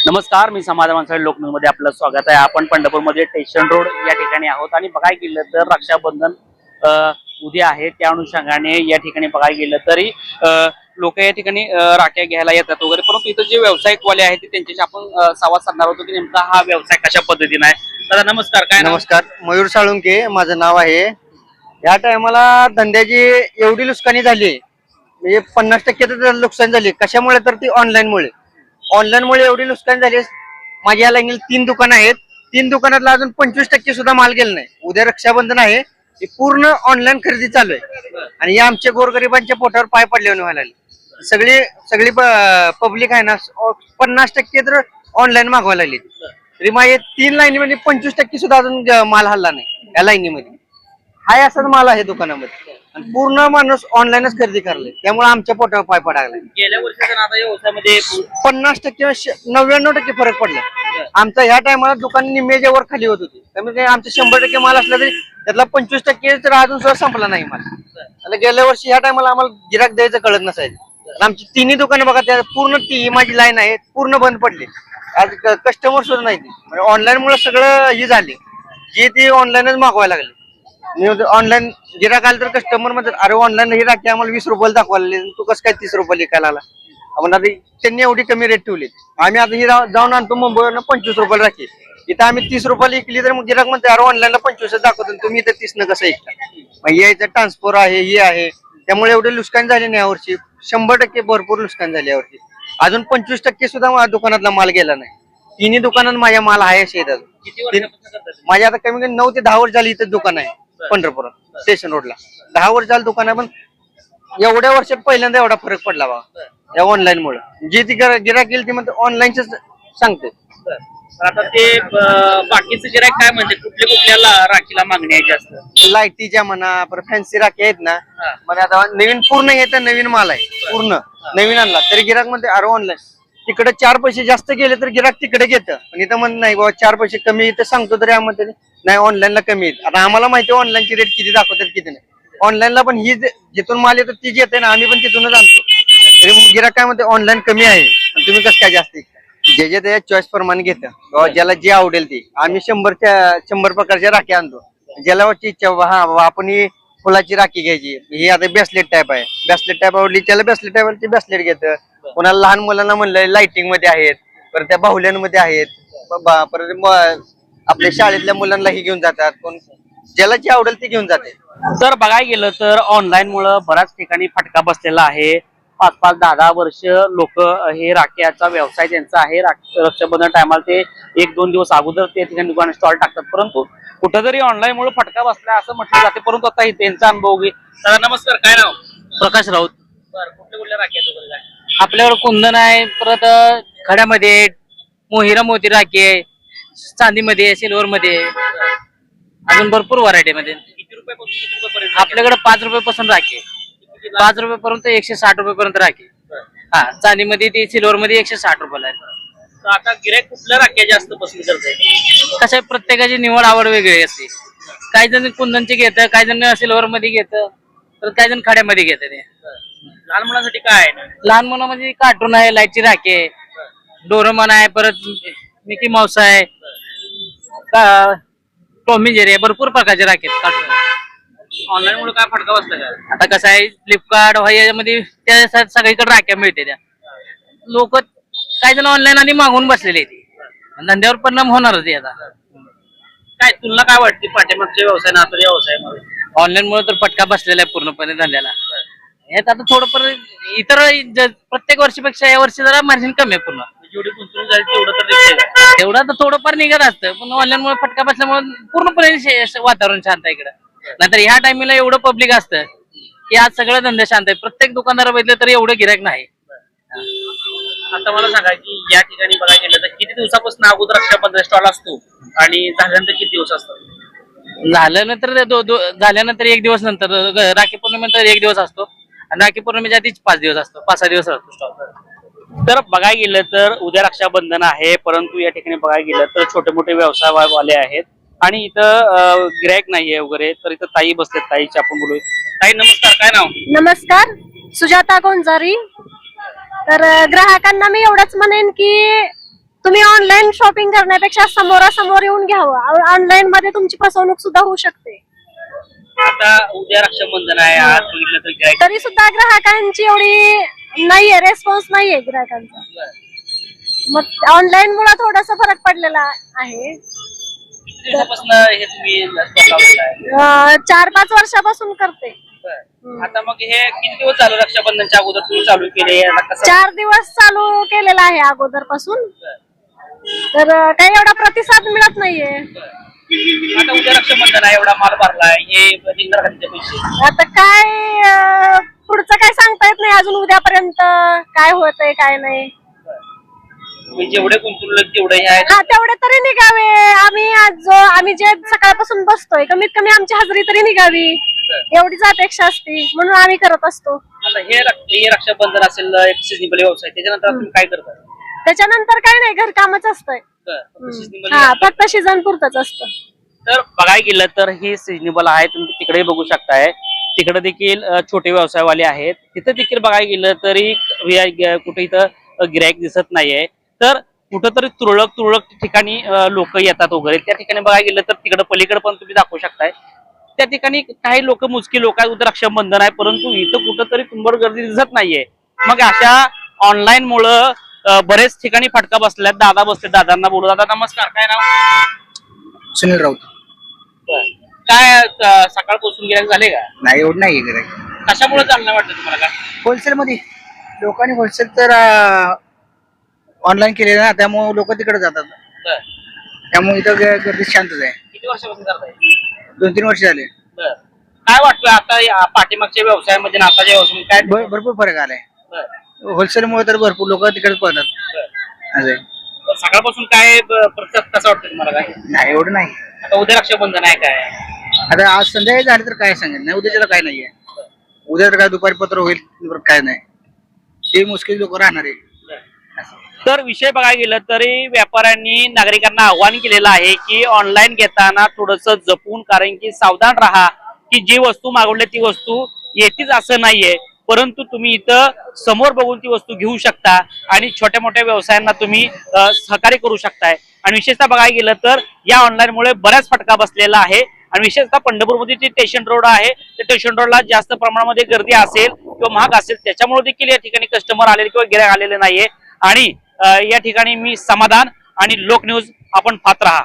नमस्कार, मी समाज माणसाळी लोकन्यूज मध्ये आपलं स्वागत आहे। आपण पंढरपूरमध्ये स्टेशन रोड या ठिकाणी आहोत आणि बघायला गेलं तर रक्षाबंधन उद्या आहे, त्या अनुषंगाने या ठिकाणी बघायला गेलं तरी लोक या ठिकाणी राख्या घ्यायला येतात वगैरे, परंतु इथं जे व्यावसायिकवाले आहेत त्यांच्याशी आपण संवाद साधणार होतो की नेमका हा व्यवसाय कशा पद्धतीने आहे। दादा नमस्कार, काय नमस्कार, मयूर साळुंके माझं नाव आहे। या टायमाला धंद्याची एवढी नुकसानी झाली, म्हणजे 50% तर नुकसान झाली। कशामुळे तर ती ऑनलाईन मुळे एवढी नुकसान झाली। माझ्या लाईनीला 3 दुकान आहेत, 3 दुकानातला अजून 25% सुद्धा माल गेला नाही। उद्या रक्षाबंधन आहे, ही पूर्ण ऑनलाईन खरेदी चालू आहे आणि या आमच्या गोरगरिबांच्या पोटावर पाय पडले व्हायला लागले। सगळी पब्लिक आहे ना, 50% तर ऑनलाईन मागवायला लागली। तरी माझ्या 3 लाईनीमध्ये 25% सुद्धा अजून माल हल्ला नाही। या लाईनीमध्ये हाय असाच माल आहे दुकानामध्ये आणि पूर्ण माणूस ऑनलाईनच खरेदी करले, त्यामुळे आमच्या पोटावर पाय पडायला गेल्या वर्षीच्या आता या व्यवसायामध्ये 50% 99% फरक पडला। आमचा ह्या टायमाला दुकान निम्म्याच्या वर खाली होत होती, त्यामुळे आमचं 100% माल असला तरी त्यातला 25% तर अजून सुद्धा संपला नाही माल। आणि गेल्या वर्षी ह्या टायमाला आम्हाला गिराक द्यायचं कळत नसायचं। आमची 3 दुकानं बघा, त्या पूर्ण ती माझी लाईन आहे पूर्ण बंद पडली। आज कस्टमर सुद्धा नाही, म्हणजे ऑनलाईन मुळे सगळं हे झाले, जे ते ऑनलाईनच मागवायला लागले। ऑनलाईन गिराक आलं तर कस्टमर म्हणतात, अरे ऑनलाईन ही राखी आम्हाला 20 रुपयाला दाखवायला, तू कसं काय 30 रुपये विकायला आला। आपण आता त्यांनी एवढी कमी रेट ठेवली, आम्ही आता ही जाऊन आणतो मुंबईवरनं 25 रुपयाला राखी, इथं आम्ही 30 रुपयाला विकली तर मग गिराक म्हणते, अरे ऑनलाईनला 25 दाखवतो, तुम्ही इथं 30 न कसं विकता। मग यायचं ट्रान्सफर आहे, हे आहे, त्यामुळे एवढे नुकसान झाले नाही यावर्षी। 100% भरपूर नुकसान झाले यावर्षी। अजून 25% सुद्धा माझ्या दुकानातला माल गेला नाही। 3 दुकानात माझ्या माल आहे शेतात। माझ्या आता कमी कमी 9 ते 10 वर्ष झाली इथं दुकान आहे पंढरपुरात स्टेशन रोडला। 10 वर्ष झालं दुकान आहे, पण एवढ्या वर्षात पहिल्यांदा एवढा फरक पडला बघा या ऑनलाईन मुळे। जी ती गिराक गेली ती म्हणते ऑनलाईनच सांगते। आता ते बाकीचे गिराईक काय म्हणते, कुठल्या राखीला मागणी आहे जास्त? लाईटीच्या म्हणा, परत फॅन्सी राखी आहेत ना, म्हणजे आता नवीन पूर्ण येतं, नवीन माल आहे पूर्ण नवीन आणला तरी गिराक म्हणते, अरे ऑनलाईन तिकडे 4 पैसे जास्त गेले तर गिराक तिकडे घेतं, पण इथं म्हणत नाही बाबा 4 पैसे कमी इथं सांगतो तरी आम्हाला नाही, ऑनलाईनला कमी येत। आता आम्हाला माहिती आहे ऑनलाईनची रेट किती दाखवतात किती नाही, ऑनलाईनला पण ही जिथून माल येतो तीच येते ना, आम्ही पण तिथूनच आणतो। तरी गिराक काय म्हणते ऑनलाईन कमी आहे, तुम्ही कसं काय जास्त। जे त्याच्या चॉईस प्रमाणे घेतं, ज्याला जे आवडेल ते। आम्ही 100 प्रकारच्या राखी आणतो, ज्याला वाटते इच्छा हा बाबा आपण ही फुलाची राखी घ्यायची, ही आता ब्रेसलेट टाईप आहे, ब्रेसलेट टाईप आवडली त्याला ब्रेसलेट टाईप आवडली ब्रेसलेट घेतं। कोणाला लहान मुलांना म्हणलं लाइटिंग मध्ये आहेत, परत त्या बाहुल्यांमध्ये आहेत, परत आपल्या शाळेतल्या मुलांनाही घेऊन जातात, कोण ज्याला जे आवडेल ते घेऊन जाते। तर बघायला गेलं तर ऑनलाईन मुळे बऱ्याच ठिकाणी फटका बसलेला आहे। 5-5, 10-10 वर्ष लोक हे राख्याचा व्यवसाय त्यांचा आहे। रक्षाबंधन टायमाला ते 1-2 दिवस अगोदर ते ठिकाणी दुकान स्टॉल टाकतात, परंतु कुठेतरी ऑनलाईन मुळे फटका बसला असं म्हटलं जाते। परंतु आता त्यांचा अनुभव घे। नमस्कार, काय नाव? प्रकाश राऊत। कुठल्या राख्या वगैरे? आपल्यावर कुंदन आहे, परत खड्यामध्ये मोहिरा मोती राखी आहे, चांदीमध्ये, सिल्वर मध्ये, अजून भरपूर व्हरायटी मध्ये। किती रुपयापासून किती रुपयापर्यंत? आपल्याकडे 5 रुपयापासून राखी, 5 रुपयापर्यंत 160 रुपयापर्यंत राखी। हा, चांदीमध्ये ती सिल्वर मध्ये 160 रुपयाला आहे। आता गिराईक कुठल्या राख्या जास्त पसंत करते? कसं आहे, प्रत्येकाची निवड आवड वेगळी असते। काही जण कुंदनचे घेतं, काही जण सिल्वर मध्ये घेतं, तर काही जण खड्यामध्ये घेतं। ते लहान मुलांसाठी काय आहे? लहान मुलांमध्ये कार्टून आहे, लाईटची राखी आहे, डोरेमॉन आहे, परत मिकी माऊस आहे, टॉम अँड जेरी आहे, भरपूर प्रकारचे राखी आहेत कार्टून। ऑनलाईन मुळे काय फटका बसला का? आता कसं आहे, फ्लिपकार्ट यामध्ये त्या सगळीकडे राख्या मिळते। त्या लोक काही जण ऑनलाईन आणि मागून बसलेले, धंद्यावर परिणाम होणारच आहे। आता काय तुला काय वाटते पाठीमागच्या व्यवसाय आता व्यवसायामध्ये ऑनलाईन मुळे तर फटका बसलेला आहे पूर्णपणे धंद्याला। यात आता थोडंफार इतर प्रत्येक वर्षीपेक्षा या वर्षी जरा मार्जिन कमी आहे। पूर्ण जेवढी गुंतवणूक झाली तेवढं तर निघतंय, तेवढं तर थोडंफार निघत असतं, पण ऑनलाईन मुळे फटका बसल्यामुळे पूर्णपणे वातावरण शांत आहे इकडं। नाहीतर ह्या टाइमला एवढं पब्लिक असतं की आज सगळं धंदे शांत आहे, प्रत्येक दुकानदार बघितलं तरी एवढं गिराईक नाही। आता मला सांगा की या ठिकाणी बघायला गेलं तर किती दिवसापासून अगोदर रक्षाबंधन स्टॉल असतो आणि झाल्यानंतर किती दिवस असतात? झाल्यानंतर 1 दिवस नंतर, राखी पौर्णिमेनंतर 1 दिवस असतो आणि राखी पौर्णिमेच्या आधीच 5 दिवस असतो, 5-6 दिवस असतो स्टॉल। तर बघायला गेलं तर उद्या रक्षाबंधन आहे, परंतु या ठिकाणी बघायला गेलं तर छोटे मोठे व्यवसायवाले आहेत आणि इथं गिराईक नाहीये वगैरे। तर इथं ताई बसलेत, ताईची आपण बोलू। ताई नमस्कार, काय नाव? नमस्कार, सुजाता गोंजारी। तर ग्राहकांना मी एवढंच म्हणेन की तुम्ही ऑनलाईन शॉपिंग करण्यापेक्षा समोरासमोर येऊन घ्यावं. ऑनलाईन मध्ये तुमची फसवणूक सुद्धा होऊ शकते. आता उद्या रक्षाबंधन आहे, आज बघितलं तर गिऱ्हाईक तरी सुद्धा ग्राहकांची एवढी नाहीये, रेस्पॉन्स नाहीये ग्राहकांचा. मग ऑनलाईन मुळे थोडासा फरक पडलेला आहे. किती दिवसापासून हे तुम्ही लावलेलं आहे? 4-5 वर्षापासून करते. आता मग हे किती दिवस झालं रक्षाबंधनच्या अगोदर तुम्ही चालू केले? आता कसं 4 दिवस चालू केलेला आहे अगोदर पासून. तर काही एवढा प्रतिसाद मिळत नाहीये. आता उद्या रक्षाबंधन आहे, एवढा माल भरलाय, हे निघणार का त्याचे पैसे? आता काय पुढचं काय सांगता येत नाही अजून. उद्यापर्यंत काय होतंय काय नाही. तुम्ही जेवढे गुंतवले तेवढे हे आहेत. हा तेवढे तरी निघावे. आम्ही जे सकाळपासून बसतोय कमीत कमी आमची हजेरी तरी निघावी एवढीच अपेक्षा असते, म्हणून आम्ही करत असतो. आता हे रक्षाबंधन असेल, एक सिजनेबल व्यवसाय, त्याच्यानंतर तुम्ही काय करता? त्याच्यानंतर काय नाही, घरकामच असतंय. Seasonable हा फक्त सीझन पुरतच असतं. तर बघायला गेलं तर हे सिजनेबल आहे. तुम्ही तिकडे बघू शकताय, तिकडे देखील छोटे व्यवसायवाले आहेत. तिथे देखील बघायला गेलं तरी कुठे इथं गिराईक दिसत नाहीये. तर कुठंतरी तुरळक ठिकाणी लोक येतात वगैरे. त्या ठिकाणी बघायला गेलं तर तिकडे पलीकडे पण तुम्ही दाखवू शकताय, त्या ठिकाणी काही लोक, मोजकी लोक आहेत. उद्या रक्षाबंधन आहे, परंतु इथं कुठंतरी तुंबड गर्दी दिसत नाहीये. मग अशा ऑनलाईन मुळे बरेच ठिकाणी फटका बसल्यात. दादा बसले, दादांना बोलू. दादा नमस्कार, काय नाव? सुनील राऊत. काय सकाळपासून गिराईक झाले का? नाही एवढं नाही गिराईक. कशामुळे चालणार वाटतं तुम्हाला? काय होलसेल मध्ये लोकांनी होलसेल तर ऑनलाईन केले ना, त्यामुळे लोक तिकडे जातात. त्यामुळे इथं गर्दी शांतच आहे. किती वर्षापासून करताय? 2-3 वर्ष झाले. काय वाटतं आता या पाठीमागच्या व्यवसायामध्ये आणि आताच्या व्यवसायामध्ये काय भरपूर फरक आलाय. होलसेल मुळे तर भरपूर लोक तिकडे पळतात. असं आहे. सकाळपासून काय प्रतिसाद कसा वाटतं तुम्हाला? काय नाही एवढं नाही. आता उद्या रक्षाबंधन आहे, काय आता आज संध्याकाळी झाले तर काय सांगेल नाही. उद्याच्याला काय नाहीये. उद्या तर काय दुपारी पत्र होईल, काय नाही. ते मुश्किल लोक राहणार आहे. तर विषय बघायला गेलं तरी व्यापाऱ्यांनी नागरिकांना आव्हान केलेलं आहे की ऑनलाईन घेताना थोडस जपून, कारण की सावधान राहा की जी वस्तू मागवली ती वस्तू येतीच असं नाहीये, परंतु तुम्ही इथं समोर बघून ती वस्तू घेऊ शकता आणि छोट्या मोठ्या व्यवसायांना तुम्ही सहकार्य करू शकताय. आणि विशेषतः बघायला गेलं तर या ऑनलाईन मुळे बऱ्याच फटका बसलेला आहे. आणि विशेषतः पंढरपूरमध्ये जे स्टेशन रोड आहे, त्या स्टेशन रोडला जास्त प्रमाणामध्ये गर्दी असेल किंवा महाग असेल, त्याच्यामुळे देखील या ठिकाणी कस्टमर आलेले किंवा गिराईक आलेले नाहीये. आणि या ठिकाणी मी समाधान आणि लोक न्यूज आपण पाहत राहा.